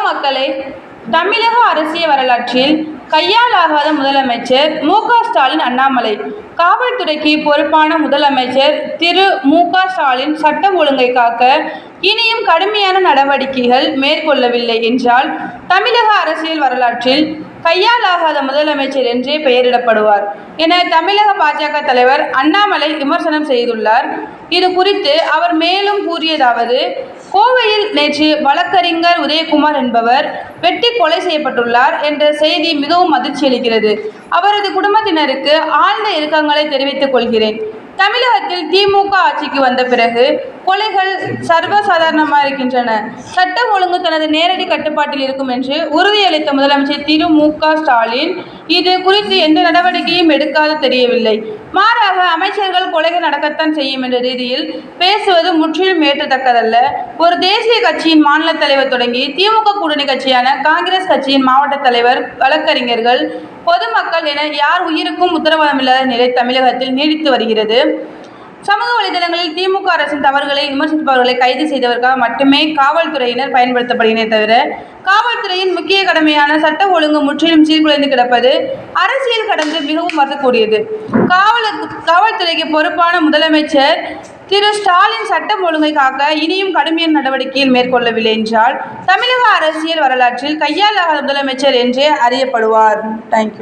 பொதுமக்களை தமிழக அரசியல் வரலாற்றில் கையாலாகாத முதலமைச்சர் மு.க.ஸ்டாலின். அண்ணாமலை காவல்துறைக்கு பொறுப்பான முதலமைச்சர் திரு மு.க.ஸ்டாலின் சட்டம் ஒழுங்கை காக்க இனியும் கடுமையான நடவடிக்கைகள் மேற்கொள்ளவில்லை என்றால் தமிழக அரசியல் வரலாற்றில் கையாலாகாத முதலமைச்சர் என்றே பெயரிடப்படுவார் என தமிழக பாஜக தலைவர் அண்ணாமலை விமர்சனம் செய்துள்ளார். இது குறித்து அவர் மேலும் கூறியதாவது: கோவையில் நேற்று வழக்கறிஞர் உதயகுமார் என்பவர் வெட்டி கொலை செய்யப்பட்டுள்ளார் என்ற செய்தி மிகவும் அதிர்ச்சி அளிக்கிறது. அவரது குடும்பத்தினருக்கு ஆழ்ந்த இரங்கலை தெரிவித்துக் கொள்கிறேன். தமிழகத்தில் திமுக ஆட்சிக்கு வந்த பிறகு கொலைகள் சர்வசாதாரணமாக இருக்கின்றன. சட்டம் ஒழுங்கு தனது நேரடி கட்டுப்பாட்டில் இருக்கும் என்று உறுதியளித்த முதலமைச்சர் திரு மு.க.ஸ்டாலின் இது குறித்து எந்த நடவடிக்கையும் எடுக்காது தெரியவில்லை. மாறாக அமைச்சர்கள் கொலைகள் நடக்கத்தான் செய்யும் என்ற ரீதியில் பேசுவது முற்றிலும் ஏற்றத்தக்கதல்ல. ஒரு தேசிய கட்சியின் மாநில தலைவர் தொடங்கி திமுக கூட்டணி கட்சியான காங்கிரஸ் கட்சியின் மாவட்ட தலைவர், வழக்கறிஞர்கள், பொதுமக்கள் என யார் உயிருக்கும் உத்தரவாதமில்லாத நிலை தமிழகத்தில் நீடித்து வருகிறது. சமூக வலைதளங்களில் திமுக அரசின் தவறுகளை விமர்சிப்பவர்களை கைது செய்ததற்காக மட்டுமே காவல்துறையினர் பயன்படுத்தப்படுகிறதே தவிர காவல்துறையின் முக்கிய கடமையான சட்ட ஒழுங்கு முற்றிலும் சீர்குலைந்து கிடப்பது அரசியல் கடந்து மிகவும் வருத்தக்கூடியது. காவல்துறைக்கு பொறுப்பான முதலமைச்சர் திரு ஸ்டாலின் சட்டம் ஒழுங்கை காக்க இனியும் கடுமையான நடவடிக்கைகள் மேற்கொள்ளவில்லை என்றால் தமிழக அரசியல் வரலாற்றில் கையாலாகாத முதலமைச்சர் என்றே அறியப்படுவார். தேங்க்யூ.